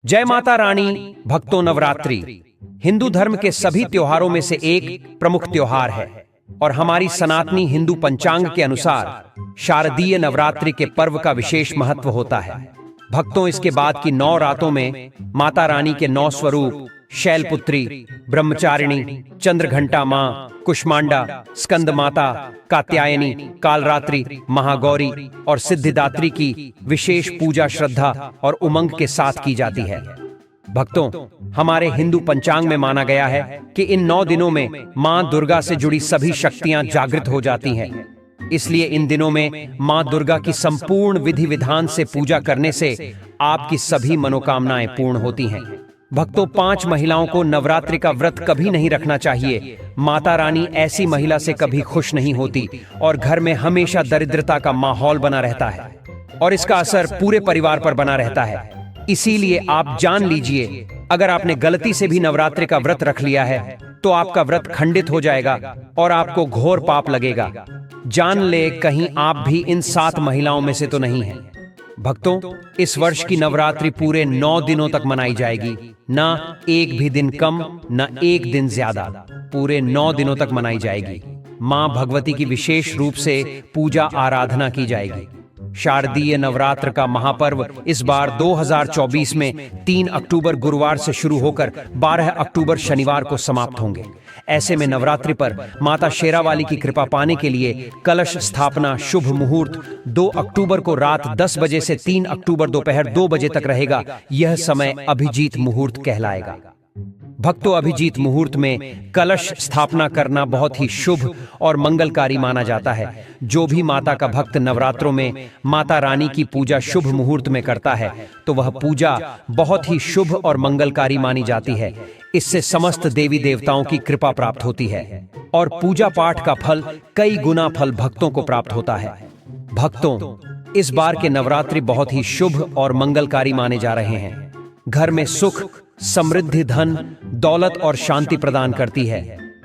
जय माता रानी। भक्तों, नवरात्रि हिंदू धर्म के सभी त्योहारों में से एक प्रमुख त्योहार है और हमारी सनातनी हिंदू पंचांग के अनुसार शारदीय नवरात्रि के पर्व का विशेष महत्व होता है। भक्तों, इसके बाद की 9 रातों में माता रानी के 9 स्वरूप शैलपुत्री, ब्रह्मचारिणी, चंद्रघंटा मां, कुष्मांडा, स्कंद माता, कात्यायनी, कालरात्रि, महागौरी और सिद्धिदात्री की विशेष पूजा श्रद्धा और उमंग के साथ की जाती है। भक्तों, हमारे हिंदू पंचांग में माना गया है कि इन 9 दिनों में मां दुर्गा से जुड़ी सभी शक्तियां जागृत हो जाती हैं। इसलिए इन दिनों में मां दुर्गा की संपूर्ण विधि विधान से पूजा करने से आपकी सभी मनोकामनाएं पूर्ण होती हैं। भक्तों, 5 महिलाओं को नवरात्रि का व्रत कभी नहीं रखना चाहिए। माता रानी ऐसी महिला से कभी खुश नहीं होती और घर में हमेशा दरिद्रता का माहौल बना रहता है और इसका असर पूरे परिवार पर बना रहता है। इसीलिए आप जान लीजिए, अगर आपने गलती से भी नवरात्रि का व्रत रख लिया है तो आपका व्रत खंडित हो जाएगा और आपको घोर पाप लगेगा। जान ले, कहीं आप भी इन 7 महिलाओं में से तो नहीं हैं। भक्तों, इस वर्ष की नवरात्रि पूरे 9 दिनों तक मनाई जाएगी, ना एक भी दिन कम, ना एक दिन ज्यादा। पूरे 9 दिनों तक मनाई जाएगी। मां भगवती की विशेष रूप से पूजा आराधना की जाएगी। शारदीय नवरात्र का महापर्व इस बार 2024 में 3 अक्टूबर गुरुवार से शुरू होकर 12 अक्टूबर शनिवार को समाप्त होंगे। ऐसे में नवरात्रि पर माता शेरावाली की कृपा पाने के लिए कलश स्थापना शुभ मुहूर्त 2 अक्टूबर को रात 10 बजे से 3 अक्टूबर दोपहर 2 बजे तक रहेगा। यह समय अभिजीत मुहूर्त कहलाएगा। भक्तों, अभिजीत मुहूर्त में कलश स्थापना करना बहुत ही शुभ और मंगलकारी माना जाता है। जो भी माता का भक्त नवरात्रों में माता रानी की पूजा शुभ मुहूर्त में करता है तो वह पूजा बहुत ही शुभ और मंगलकारी मानी जाती है। इससे समस्त देवी देवताओं की कृपा प्राप्त होती है और पूजा पाठ का फल कई गुना फल भक्तों को प्राप्त होता है। भक्तों, इस बार के नवरात्रि बहुत ही शुभ और मंगलकारी माने जा रहे हैं। घर में सुख, समृद्धि, धन, दौलत और शांति प्रदान करती है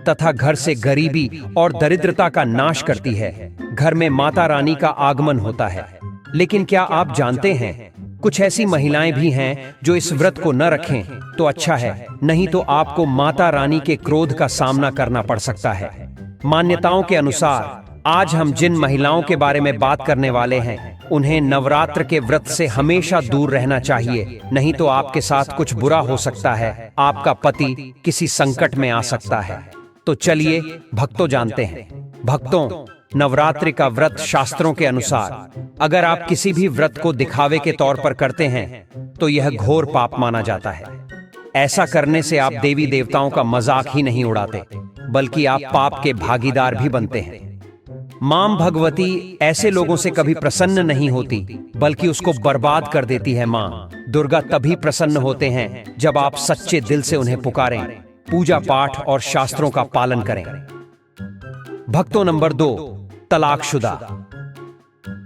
तथा घर से गरीबी और दरिद्रता का नाश करती है। घर में माता रानी का आगमन होता है। लेकिन क्या आप जानते हैं, कुछ ऐसी महिलाएं भी हैं जो इस व्रत को न रखें तो अच्छा है, नहीं तो आपको माता रानी के क्रोध का सामना करना पड़ सकता है। मान्यताओं के अनुसार आज हम जिन महिलाओं के बारे में बात करने वाले हैं उन्हें नवरात्र के व्रत से हमेशा दूर रहना चाहिए, नहीं तो आपके साथ कुछ बुरा हो सकता है। आपका पति किसी संकट में आ सकता है। तो चलिए भक्तों, जानते हैं। भक्तों, नवरात्रि का व्रत शास्त्रों के अनुसार अगर आप किसी भी व्रत को दिखावे के तौर पर करते हैं तो यह घोर पाप माना जाता है। ऐसा करने से आप देवी देवताओं का मजाक ही नहीं उड़ाते, बल्कि आप पाप के भागीदार भी बनते हैं। मां भगवती ऐसे लोगों से कभी प्रसन्न नहीं होती, बल्कि उसको बर्बाद कर देती है। मां दुर्गा तभी प्रसन्न होते हैं जब आप सच्चे दिल से उन्हें पुकारें, पूजा पाठ और शास्त्रों का पालन करें। भक्तों, नंबर 2, तलाकशुदा।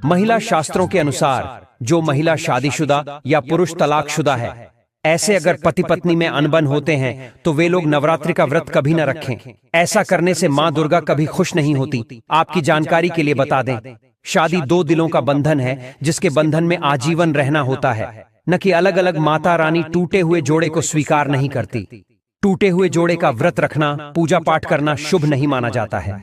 महिला शास्त्रों के अनुसार जो महिला शादीशुदा या पुरुष तलाकशुदा है, ऐसे अगर पति पत्नी में अनबन होते हैं तो वे लोग नवरात्रि का व्रत कभी न रखें। ऐसा करने से मां दुर्गा कभी खुश नहीं होती। आपकी जानकारी के लिए बता दें, शादी 2 दिलों का बंधन है जिसके बंधन में आजीवन रहना होता है, न कि अलग अलग। माता रानी टूटे हुए जोड़े को स्वीकार नहीं करती। टूटे हुए जोड़े का व्रत रखना, पूजा पाठ करना शुभ नहीं माना जाता है,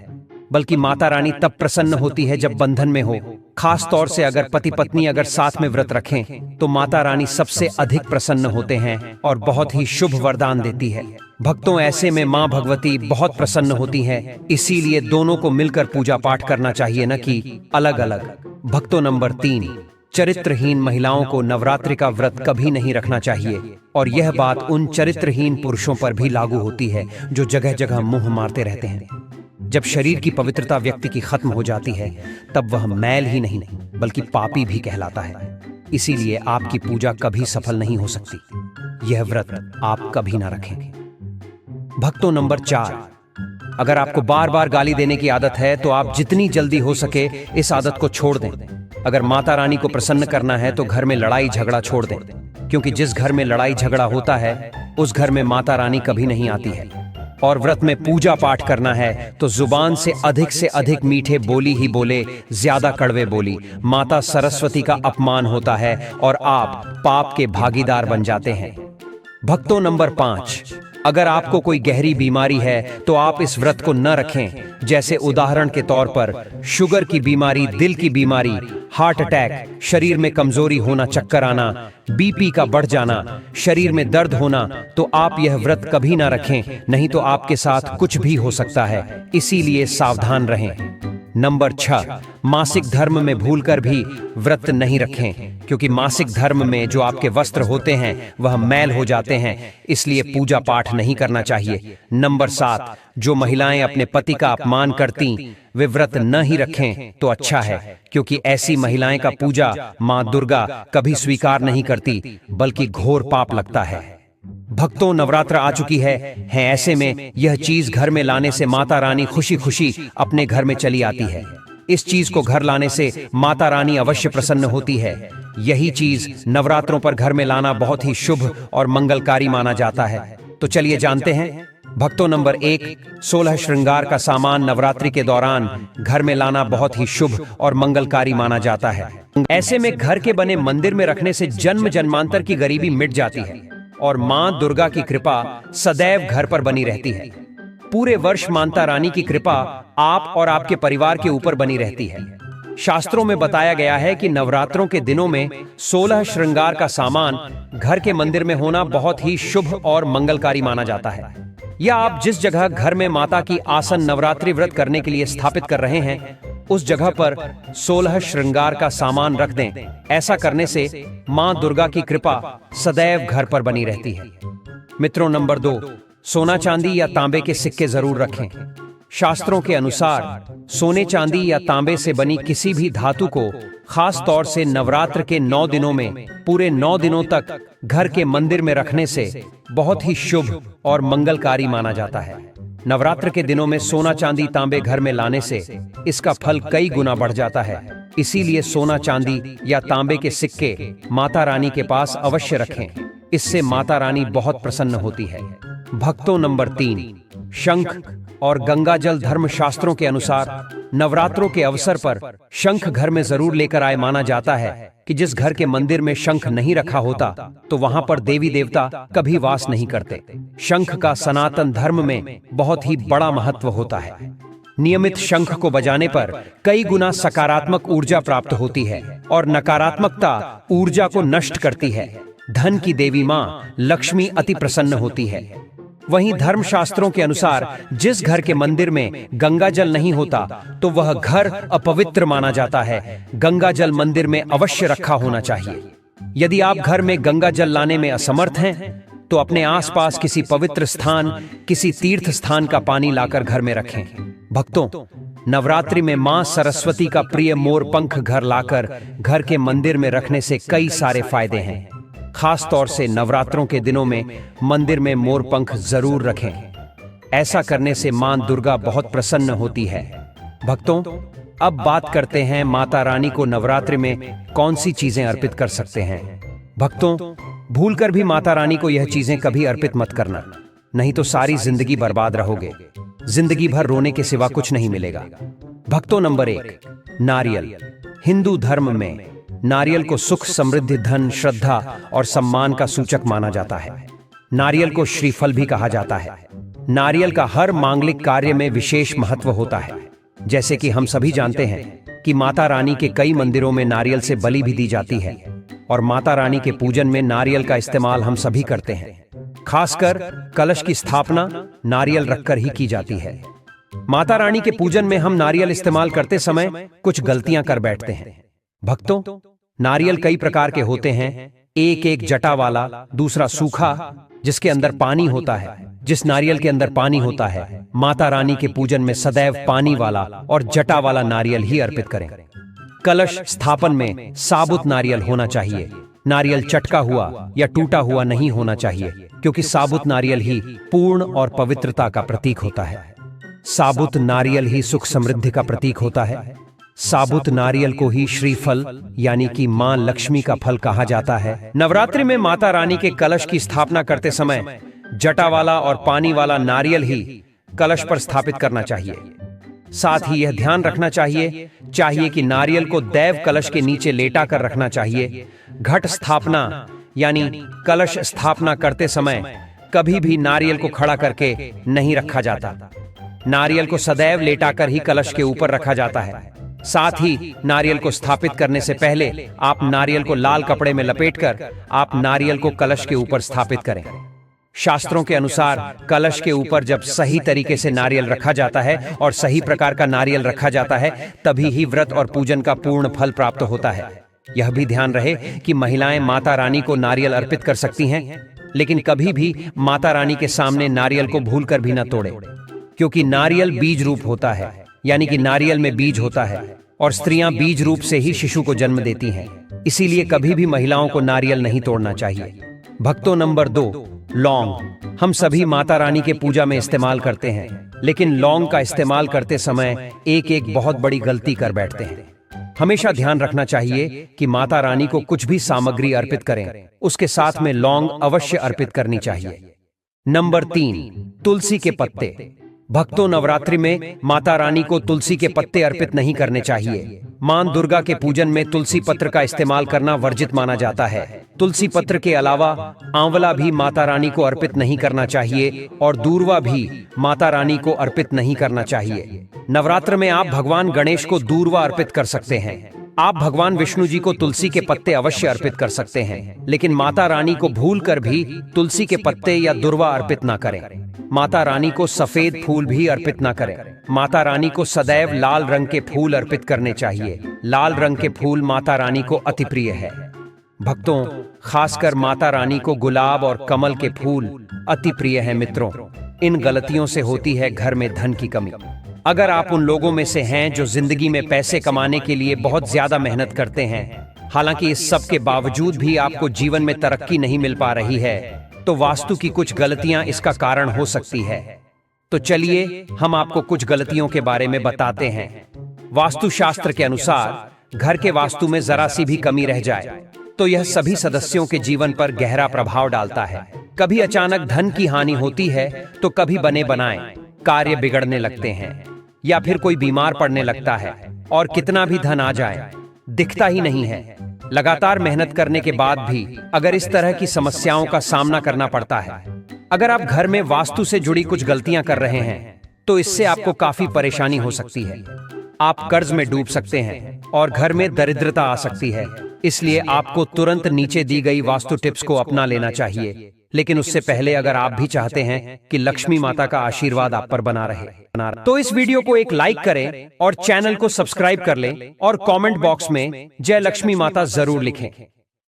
बल्कि माता रानी तब प्रसन्न होती है जब बंधन में हो। खास तौर से अगर पति पत्नी अगर साथ में व्रत रखें तो माता रानी सबसे अधिक प्रसन्न होते हैं और बहुत ही शुभ वरदान देती है। भक्तों, ऐसे में मां भगवती बहुत प्रसन्न होती हैं, इसीलिए दोनों को मिलकर पूजा पाठ करना चाहिए, न कि अलग अलग। भक्तों, नंबर 3, चरित्रहीन महिलाओं को नवरात्रि का व्रत कभी नहीं रखना चाहिए और यह बात उन चरित्रहीन पुरुषों पर भी लागू होती है जो जगह जगह मुंह मारते रहते हैं। जब शरीर की पवित्रता व्यक्ति की खत्म हो जाती है तब वह मैल ही नहीं बल्कि पापी भी कहलाता है। इसीलिए आपकी पूजा कभी सफल नहीं हो सकती। यह व्रत आप कभी ना रखें। भक्तों, नंबर 4, अगर आपको बार बार गाली देने की आदत है तो आप जितनी जल्दी हो सके इस आदत को छोड़ दें। अगर माता रानी को प्रसन्न करना है तो घर में लड़ाई झगड़ा छोड़ दें, क्योंकि जिस घर में लड़ाई झगड़ा होता है उस घर में माता रानी कभी नहीं आती है। और व्रत में पूजा पाठ करना है तो जुबान से अधिक मीठे बोली ही बोले, ज्यादा कड़वे बोली। माता सरस्वती का अपमान होता है और आप पाप के भागीदार बन जाते हैं। भक्तों, नंबर 5, अगर आपको कोई गहरी बीमारी है तो आप इस व्रत को न रखें। जैसे उदाहरण के तौर पर शुगर की बीमारी, दिल की बीमारी, हार्ट अटैक, शरीर में कमजोरी होना, चक्कर आना, बीपी का बढ़ जाना, शरीर में दर्द होना, तो आप यह व्रत कभी ना रखें, नहीं तो आपके साथ कुछ भी हो सकता है। इसीलिए सावधान रहें। नंबर 6, मासिक धर्म में भूलकर भी व्रत नहीं रखें, क्योंकि मासिक धर्म में जो आपके वस्त्र होते हैं वह मैल हो जाते हैं, इसलिए पूजा पाठ नहीं करना चाहिए। नंबर 7, जो महिलाएं अपने पति का अपमान करती वे व्रत न ही रखें तो अच्छा है, क्योंकि ऐसी महिलाएं का पूजा मां दुर्गा कभी स्वीकार नहीं करती, बल्कि घोर पाप लगता है। भक्तों, नवरात्र आ चुकी है ऐसे में यह चीज घर में लाने से माता रानी खुशी खुशी अपने घर में चली आती है। इस चीज को घर लाने से माता रानी अवश्य प्रसन्न होती है। यही चीज नवरात्रों पर घर में लाना बहुत ही शुभ और मंगलकारी माना जाता है। तो चलिए जानते हैं। भक्तों, नंबर 1, 16 श्रृंगार का सामान नवरात्रि के दौरान घर में लाना बहुत ही शुभ और मंगलकारी माना जाता है। ऐसे में घर के बने मंदिर में रखने से जन्म जन्मांतर की गरीबी मिट जाती है और मां दुर्गा की कृपा सदैव घर पर बनी रहती है। पूरे वर्ष माता रानी की कृपा आप और आपके परिवार के ऊपर बनी रहती है। शास्त्रों में बताया गया है कि नवरात्रों के दिनों में 16 श्रृंगार का सामान घर के मंदिर में होना बहुत ही शुभ और मंगलकारी माना जाता है। या आप जिस जगह घर में माता की आसन नवरात्रि व्रत करने के लिए स्थापित कर रहे हैं, उस जगह पर 16 श्रृंगार का सामान रख दें। ऐसा करने से मां दुर्गा की कृपा सदैव घर पर बनी रहती है। मित्रों, नंबर 2, सोना चांदी या तांबे के सिक्के जरूर रखें। शास्त्रों के अनुसार सोने चांदी या तांबे से बनी किसी भी धातु को खास तौर से नवरात्र के 9 दिनों में पूरे 9 दिनों तक घर के मंदिर में रखने से बहुत ही शुभ और मंगलकारी माना जाता है। नवरात्र के दिनों में सोना चांदी तांबे घर में लाने से इसका फल कई गुना बढ़ जाता है। इसीलिए सोना चांदी या तांबे के सिक्के माता रानी के पास अवश्य रखें। इससे माता रानी बहुत प्रसन्न होती है। भक्तों, नंबर 3, शंख और गंगा जल धर्म शास्त्रों के अनुसार नवरात्रों के अवसर पर शंख घर में जरूर लेकर आए। माना जाता है कि जिस घर के मंदिर में शंख नहीं रखा होता तो वहां पर देवी देवता कभी वास नहीं करते। शंख का सनातन धर्म में बहुत ही बड़ा महत्व होता है। नियमित शंख को बजाने पर कई गुना सकारात्मक ऊर्जा प्राप्त होती है और नकारात्मकता ऊर्जा को नष्ट करती है। धन की देवी मां लक्ष्मी अति प्रसन्न होती है। वहीं धर्मशास्त्रों के अनुसार जिस घर के मंदिर में गंगा जल नहीं होता तो वह घर अपवित्र माना जाता है। गंगा जल मंदिर में अवश्य रखा होना चाहिए। यदि आप घर में गंगा जल लाने में असमर्थ हैं तो अपने आसपास किसी पवित्र स्थान, किसी तीर्थ स्थान का पानी लाकर घर में रखें। भक्तों, नवरात्रि में मां सरस्वती का प्रिय मोरपंख घर लाकर घर के मंदिर में रखने से कई सारे फायदे हैं। खास तौर से नवरात्रों के दिनों में मंदिर में मोरपंख जरूर रखें। ऐसा करने से मां दुर्गा बहुत प्रसन्न होती है। भक्तों, अब बात करते हैं माता रानी को नवरात्रि में कौन सी चीजें अर्पित कर सकते हैं। भक्तों, भूलकर भी माता रानी को यह चीजें कभी अर्पित मत करना, नहीं तो सारी जिंदगी बर्बाद रहोगे। जिंदगी भर रोने के सिवा कुछ नहीं मिलेगा। भक्तों, नंबर 1, नारियल। हिंदू धर्म में नारियल को सुख, समृद्धि, धन, श्रद्धा और सम्मान का सूचक माना जाता है। नारियल को श्रीफल भी कहा जाता है। नारियल का हर मांगलिक कार्य में विशेष महत्व होता है। जैसे कि हम सभी जानते हैं कि माता रानी के कई मंदिरों में नारियल से बलि भी दी जाती है और माता रानी के पूजन में नारियल का इस्तेमाल हम सभी करते हैं। खासकर कलश की स्थापना नारियल रखकर ही की जाती है। माता रानी के पूजन में हम नारियल इस्तेमाल करते समय कुछ गलतियां कर बैठते हैं। भक्तों, नारियल कई प्रकार के होते हैं। एक एक जटा वाला, दूसरा सूखा जिसके अंदर पानी होता है। जिस नारियल के अंदर पानी होता है, माता रानी के पूजन में सदैव पानी वाला और जटा वाला नारियल ही अर्पित करें। कलश स्थापन में साबुत नारियल होना चाहिए। नारियल चटका हुआ या टूटा हुआ नहीं होना चाहिए, क्योंकि साबुत नारियल ही पूर्ण और पवित्रता का प्रतीक होता है। साबुत नारियल ही सुख समृद्धि का प्रतीक होता है। साबुत नारियल को ही श्रीफल यानी कि मां लक्ष्मी का फल कहा जाता है। नवरात्रि में माता रानी के कलश की स्थापना करते समय जटा वाला और पानी वाला नारियल ही कलश पर स्थापित करना चाहिए। साथ ही यह ध्यान रखना चाहिए कि नारियल को दैव कलश के नीचे लेटा कर रखना चाहिए। घट स्थापना यानी कलश स्थापना करते समय कभी भी नारियल को खड़ा करके नहीं रखा जाता। नारियल को सदैव लेटाकर ही कलश के ऊपर रखा जाता है। साथ ही नारियल को स्थापित करने से पहले आप नारियल को लाल कपड़े में लपेटकर आप नारियल को कलश के ऊपर स्थापित करें। शास्त्रों के अनुसार कलश के ऊपर जब सही तरीके से नारियल रखा जाता है और सही प्रकार का नारियल रखा जाता है, तभी ही व्रत और पूजन का पूर्ण फल प्राप्त होता है। यह भी ध्यान रहे कि महिलाएं माता रानी को नारियल अर्पित कर सकती हैं, लेकिन कभी भी माता रानी के सामने नारियल को भूलकर भी न तोड़े, क्योंकि नारियल बीज रूप होता है, यानी कि नारियल में बीज होता है और स्त्रियां बीज रूप से ही शिशु को जन्म देती हैं। इसीलिए कभी भी महिलाओं को नारियल नहीं तोड़ना चाहिए। भक्तों, नंबर 2, लौंग। हम सभी माता रानी के पूजा में इस्तेमाल करते हैं, लेकिन लौंग का इस्तेमाल करते समय एक बहुत बड़ी गलती कर बैठते हैं। हमेशा ध्यान रखना चाहिए कि माता रानी को कुछ भी सामग्री अर्पित करें, उसके साथ में लौंग अवश्य अर्पित करनी चाहिए। नंबर 3, तुलसी के पत्ते। भक्तों, नवरात्रि में माता रानी को तुलसी के पत्ते अर्पित नहीं करने चाहिए। मां दुर्गा के पूजन में तुलसी पत्र का इस्तेमाल करना वर्जित माना जाता है। तुलसी पत्र के अलावा आंवला भी माता रानी को अर्पित नहीं करना चाहिए और दूर्वा भी माता रानी को अर्पित नहीं करना चाहिए। नवरात्र में आप भगवान गणेश को दूर्वा अर्पित कर सकते हैं। आप भगवान विष्णु जी को तुलसी के पत्ते अवश्य अर्पित कर सकते हैं, लेकिन माता रानी को भूलकर भी तुलसी के पत्ते या दूर्वा अर्पित ना करें। माता रानी को सफेद फूल भी अर्पित ना करें। माता रानी को सदैव लाल रंग के फूल अर्पित करने चाहिए। लाल रंग के फूल माता रानी को अति प्रिय है। भक्तों, खासकर माता रानी को गुलाब और कमल के फूल अति प्रिय है। मित्रों, इन गलतियों से होती है घर में धन की कमी। अगर आप उन लोगों में से हैं जो जिंदगी में पैसे कमाने के लिए बहुत ज्यादा मेहनत करते हैं, हालांकि इस सब के बावजूद भी आपको जीवन में तरक्की नहीं मिल पा रही है, तो वास्तु की कुछ गलतियां इसका कारण हो सकती है। तो चलिए हम आपको कुछ गलतियों के बारे में बताते हैं। वास्तु शास्त्र के अनुसार घर के वास्तु में जरा सी भी कमी रह जाए तो यह सभी सदस्यों के जीवन पर गहरा प्रभाव डालता है। कभी अचानक धन की हानि होती है, तो कभी बने बनाए कार्य बिगड़ने लगते हैं, या फिर कोई बीमार पड़ने लगता है और कितना भी धन आ जाए दिखता ही नहीं है। लगातार मेहनत करने के बाद भी अगर इस तरह की समस्याओं का सामना करना पड़ता है, अगर आप घर में वास्तु से जुड़ी कुछ गलतियां कर रहे हैं, तो इससे आपको काफी परेशानी हो सकती है। आप कर्ज में डूब सकते हैं और घर में दरिद्रता आ सकती है। इसलिए आपको तुरंत नीचे दी गई वास्तु टिप्स को अपना लेना चाहिए, लेकिन उससे पहले अगर आप भी चाहते हैं कि लक्ष्मी माता का आशीर्वाद आप पर बना रहे, तो इस वीडियो को एक लाइक करें और चैनल को सब्सक्राइब कर लें और कमेंट बॉक्स में जय लक्ष्मी माता जरूर लिखें।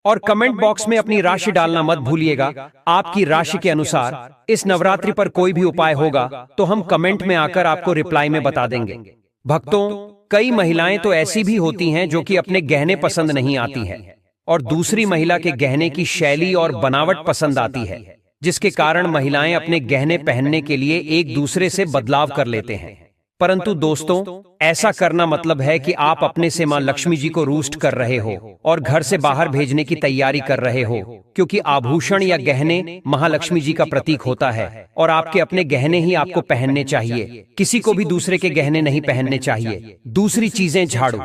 और कमेंट बॉक्स में अपनी राशि डालना मत भूलिएगा। आपकी राशि के अनुसार इस नवरात्रि पर कोई भी उपाय होगा तो हम कमेंट में आकर आपको रिप्लाई में बता देंगे। भक्तों, कई महिलाएं तो ऐसी भी होती हैं जो कि अपने गहने पसंद नहीं आती हैं और दूसरी महिला के गहने की शैली और बनावट पसंद आती है, जिसके कारण महिलाएं अपने गहने पहनने के लिए एक दूसरे से बदलाव कर लेते हैं। परंतु दोस्तों, ऐसा करना मतलब है कि आप अपने से मां लक्ष्मी जी को रूष्ट कर रहे हो और घर से बाहर भेजने की तैयारी कर रहे हो, क्योंकि आभूषण या गहने महालक्ष्मी जी का प्रतीक होता है और आपके अपने गहने ही आपको पहनने चाहिए। किसी को भी दूसरे के गहने नहीं पहनने चाहिए। दूसरी चीजें, झाड़ू।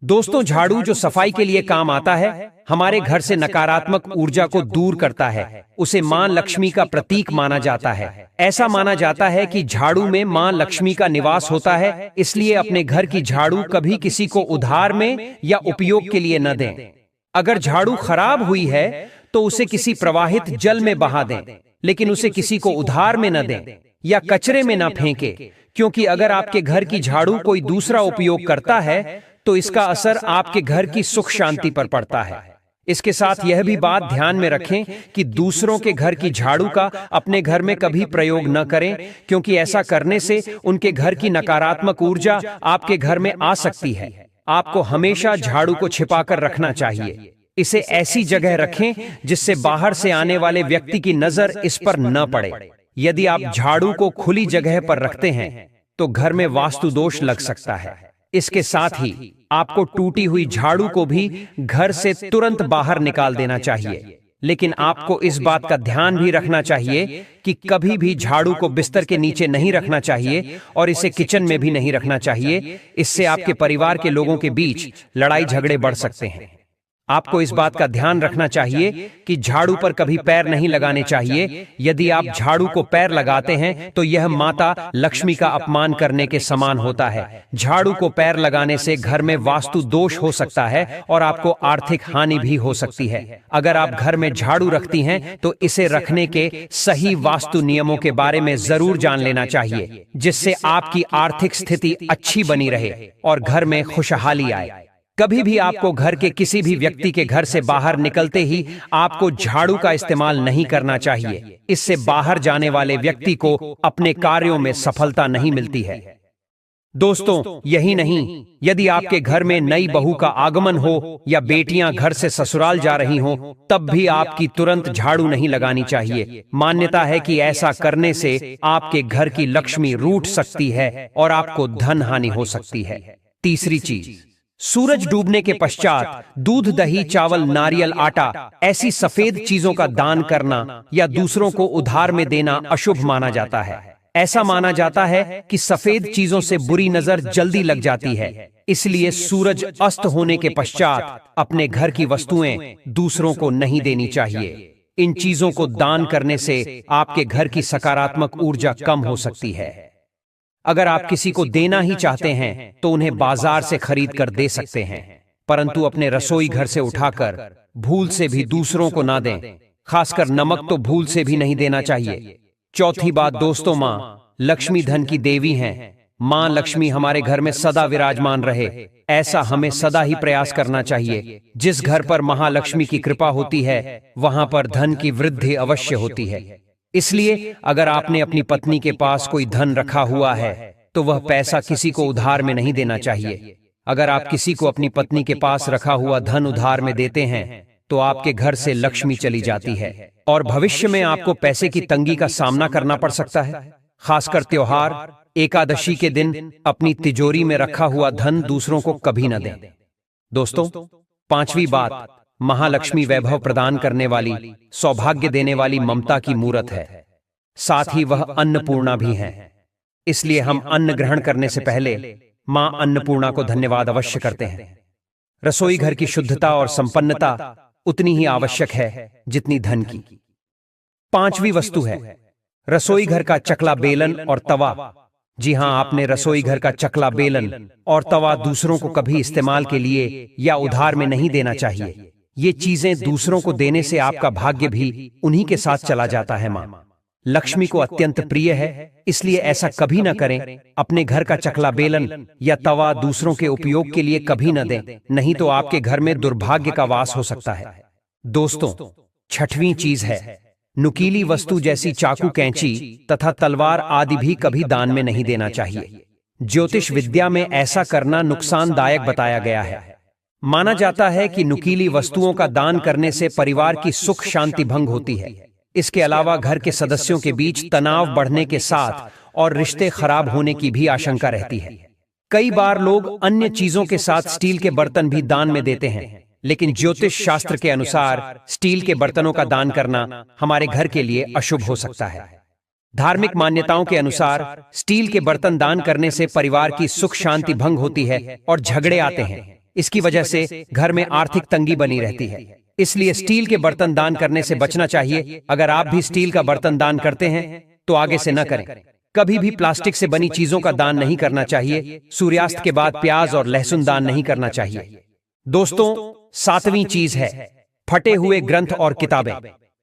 दोस्तों, झाड़ू जो सफाई के लिए काम आता है, हमारे घर से नकारात्मक ऊर्जा को दूर करता है। उसे मां लक्ष्मी का प्रतीक माना जाता है। ऐसा माना जाता है कि झाड़ू में मां लक्ष्मी का निवास होता है, इसलिए अपने घर की झाड़ू कभी किसी को उधार में या उपयोग के लिए न दें। अगर झाड़ू खराब हुई है तो उसे किसी प्रवाहित जल में बहा दें, लेकिन उसे किसी को उधार में न दें या कचरे में न फेंके, क्योंकि अगर आपके घर की झाड़ू कोई दूसरा उपयोग करता है तो इसका असर आपके घर की सुख शांति पर पड़ता है। इसके साथ यह भी बात ध्यान में रखें कि दूसरों के घर की झाड़ू का अपने घर में कभी प्रयोग न करें, क्योंकि ऐसा करने से उनके घर की नकारात्मक ऊर्जा आपके घर में आ सकती है। आपको हमेशा झाड़ू को छिपाकर रखना चाहिए। इसे ऐसी जगह रखें जिससे बाहर से आने वाले व्यक्ति की नजर इस पर न पड़े। यदि आप झाड़ू को खुली जगह पर रखते हैं तो घर में वास्तु दोष लग सकता है। इसके साथ ही आपको टूटी हुई झाड़ू को भी घर से तुरंत बाहर निकाल देना चाहिए। लेकिन आपको इस बात का ध्यान भी रखना चाहिए कि कभी भी झाड़ू को बिस्तर के नीचे नहीं रखना चाहिए और इसे किचन में भी नहीं रखना चाहिए। इससे आपके परिवार के लोगों के बीच लड़ाई झगड़े बढ़ सकते हैं। आपको इस बात का ध्यान रखना चाहिए कि झाड़ू पर कभी पैर नहीं लगाने चाहिए। यदि आप झाड़ू को पैर लगाते हैं तो यह माता लक्ष्मी का अपमान करने के समान होता है। झाड़ू को पैर लगाने से घर में वास्तु दोष हो सकता है और आपको आर्थिक हानि भी हो सकती है। अगर आप घर में झाड़ू रखती हैं तो इसे रखने के सही वास्तु नियमों के बारे में जरूर जान लेना चाहिए, जिससे आपकी आर्थिक स्थिति अच्छी बनी रहे और घर में खुशहाली आए। कभी भी आपको घर के किसी भी व्यक्ति के घर से बाहर निकलते ही आपको झाड़ू का इस्तेमाल नहीं करना चाहिए। इससे बाहर जाने वाले व्यक्ति को अपने कार्यों में सफलता नहीं मिलती है। दोस्तों, यही नहीं, यदि आपके घर में नई बहू का आगमन हो या बेटियां घर से ससुराल जा रही हों, तब भी आपकी तुरंत झाड़ू नहीं लगानी चाहिए। मान्यता है कि ऐसा करने से आपके घर की लक्ष्मी रूठ सकती है और आपको धन हानि हो सकती है। तीसरी चीज, सूरज डूबने के पश्चात दूध, दही, चावल, नारियल, आटा ऐसी सफेद चीजों का दान करना या दूसरों को उधार में देना अशुभ माना जाता है। ऐसा माना जाता है कि सफेद चीजों से बुरी नजर जल्दी लग जाती है। इसलिए सूरज अस्त होने के पश्चात अपने घर की वस्तुएं दूसरों को नहीं देनी चाहिए। इन चीजों को दान करने से आपके घर की सकारात्मक ऊर्जा कम हो सकती है। अगर आप किसी को देना ही चाहते हैं तो उन्हें बाजार से खरीद कर दे सकते हैं, परंतु अपने रसोई घर से उठाकर भूल से भी दूसरों को ना दें। खासकर नमक तो भूल से भी नहीं देना चाहिए। चौथी बात दोस्तों, माँ लक्ष्मी धन की देवी हैं। माँ लक्ष्मी हमारे घर में सदा विराजमान रहे, ऐसा हमें सदा ही प्रयास करना चाहिए। जिस घर पर महालक्ष्मी की कृपा होती है वहां पर धन की वृद्धि अवश्य होती है। इसलिए अगर आपने अपनी पत्नी के पास कोई धन रखा हुआ है तो वह पैसा किसी को उधार में नहीं देना चाहिए। अगर आप किसी को अपनी पत्नी के पास रखा हुआ धन उधार में देते हैं तो आपके घर से लक्ष्मी चली जाती है और भविष्य में आपको पैसे की तंगी का सामना करना पड़ सकता है। खासकर त्योहार, एकादशी के दिन अपनी तिजोरी में रखा हुआ धन दूसरों को कभी न दें। दोस्तों, पांचवी बात, महालक्ष्मी वैभव प्रदान करने वाली, सौभाग्य देने वाली ममता की मूरत है। साथ ही वह अन्नपूर्णा भी है। इसलिए हम अन्न ग्रहण करने से पहले मां अन्नपूर्णा को धन्यवाद अवश्य करते हैं। रसोई घर की शुद्धता और संपन्नता उतनी ही आवश्यक है जितनी धन की। पांचवी वस्तु है रसोई घर का चकला बेलन और तवा। जी हां, आपने रसोई घर का चकला बेलन और तवा दूसरों को कभी इस्तेमाल के लिए या उधार में नहीं देना चाहिए। ये चीजें दूसरों को देने से आपका भाग्य भी उन्हीं के साथ चला जाता है। मां लक्ष्मी को अत्यंत प्रिय है, इसलिए ऐसा कभी न करें। अपने घर का चकला बेलन या तवा दूसरों के उपयोग के लिए कभी न दें, नहीं तो आपके घर में दुर्भाग्य का वास हो सकता है। दोस्तों, छठवीं चीज है नुकीली वस्तु जैसी चाकू, कैंची तथा तलवार आदि भी कभी दान में नहीं देना चाहिए। ज्योतिष विद्या में ऐसा करना नुकसानदायक बताया गया है। माना जाता है कि नुकीली वस्तुओं का दान करने से परिवार की सुख शांति भंग होती है। इसके अलावा घर के सदस्यों के बीच तनाव बढ़ने के साथ और रिश्ते खराब होने की भी आशंका रहती है। कई बार लोग अन्य चीजों के साथ स्टील के बर्तन भी दान में देते हैं, लेकिन ज्योतिष शास्त्र के अनुसार स्टील के बर्तनों का दान करना हमारे घर के लिए अशुभ हो सकता है। धार्मिक मान्यताओं के अनुसार स्टील के बर्तन दान करने से परिवार की सुख शांति भंग होती है और झगड़े आते हैं। इसकी वजह से घर में आर्थिक तंगी बनी रहती है। इसलिए स्टील के बर्तन दान करने से बचना चाहिए। अगर आप भी स्टील का बर्तन दान करते हैं तो आगे से न करें। कभी भी प्लास्टिक से बनी चीजों का दान नहीं करना चाहिए। सूर्यास्त के बाद प्याज और लहसुन दान नहीं करना चाहिए। दोस्तों, सातवीं चीज है फटे हुए ग्रंथ और किताबें।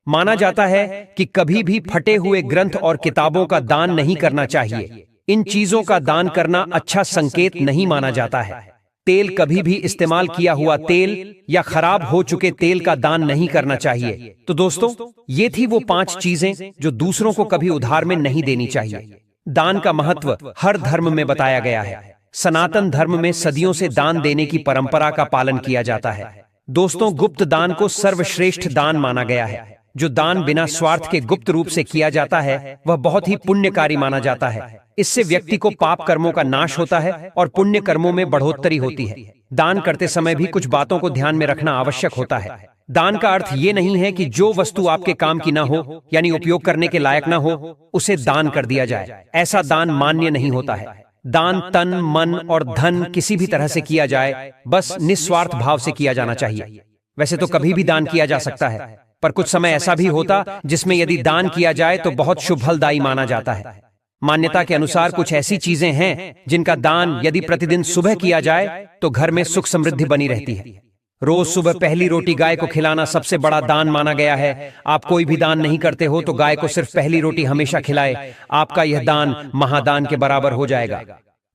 माना जाता है कि कभी भी फटे हुए ग्रंथ और किताबों का दान नहीं करना चाहिए। इन चीजों का दान करना अच्छा संकेत नहीं माना जाता है। तेल, कभी भी इस्तेमाल किया हुआ तेल या खराब हो चुके तेल का दान नहीं करना चाहिए। तो दोस्तों, ये थी वो 5 चीजें जो दूसरों को कभी उधार में नहीं देनी चाहिए। दान का महत्व हर धर्म में बताया गया है। सनातन धर्म में सदियों से दान देने की परंपरा का पालन किया जाता है। दोस्तों, गुप्त दान को सर्वश्रेष्ठ दान माना गया है। जो दान बिना स्वार्थ के गुप्त रूप से किया जाता है वह बहुत ही पुण्यकारी माना जाता है। इससे व्यक्ति को पाप कर्मों का नाश होता है और पुण्य कर्मों में बढ़ोतरी होती है। दान करते समय भी कुछ बातों को ध्यान में रखना आवश्यक होता है। दान का अर्थ ये नहीं है कि जो वस्तु आपके काम की ना हो, यानी उपयोग करने के लायक ना हो, उसे दान कर दिया जाए। ऐसा दान मान्य नहीं होता है। दान तन, मन और धन किसी भी तरह से किया जाए, बस निस्वार्थ भाव से किया जाना चाहिए। वैसे तो कभी भी दान किया जा सकता है, पर कुछ समय ऐसा भी होता जिसमें यदि दान किया जाए तो बहुत शुभ फलदायी माना जाता है। मान्यता के अनुसार कुछ ऐसी चीजें हैं जिनका दान यदि प्रतिदिन सुबह किया जाए तो घर में सुख समृद्धि बनी रहती है। रोज सुबह पहली रोटी गाय को खिलाना सबसे बड़ा दान माना गया है। आप कोई भी दान नहीं करते हो तो गाय को सिर्फ पहली रोटी हमेशा खिलाए, आपका यह दान महादान के बराबर हो जाएगा।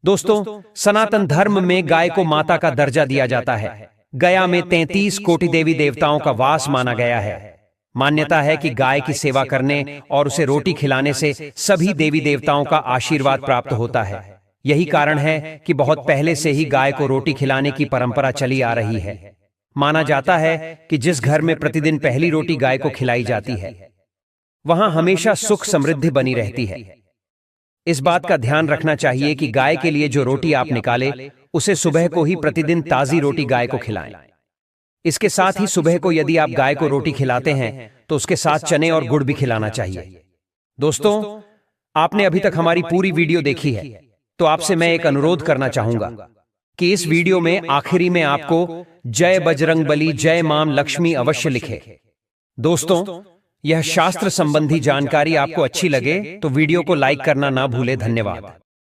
दोस्तों, सनातन धर्म में गाय को माता का दर्जा दिया जाता है। गया में 33 कोटि देवी देवताओं का वास माना गया है। मान्यता है कि गाय की सेवा करने और उसे रोटी खिलाने से सभी देवी देवताओं का आशीर्वाद प्राप्त होता है। यही कारण है कि बहुत पहले से ही गाय को रोटी खिलाने की परंपरा चली आ रही है। माना जाता है कि जिस घर में प्रतिदिन पहली रोटी गाय को खिलाई जाती है, वहां हमेशा सुख समृद्धि बनी रहती है। इस बात का ध्यान रखना चाहिए कि गाय के लिए जो रोटी आप निकाले, उसे सुबह को ही प्रतिदिन ताजी रोटी गाय को खिलाएं। इसके साथ ही सुबह को यदि आप गाय को रोटी खिलाते हैं तो उसके साथ चने और गुड़ भी खिलाना चाहिए। दोस्तों, आपने अभी तक हमारी पूरी वीडियो देखी है, तो आपसे मैं एक अनुरोध करना चाहूंगा कि इस वीडियो में आखिरी में आपको जय बजरंगबली, जय मां लक्ष्मी अवश्य लिखे। दोस्तों, यह शास्त्र संबंधी जानकारी आपको अच्छी लगे तो वीडियो को लाइक करना ना भूले। धन्यवाद।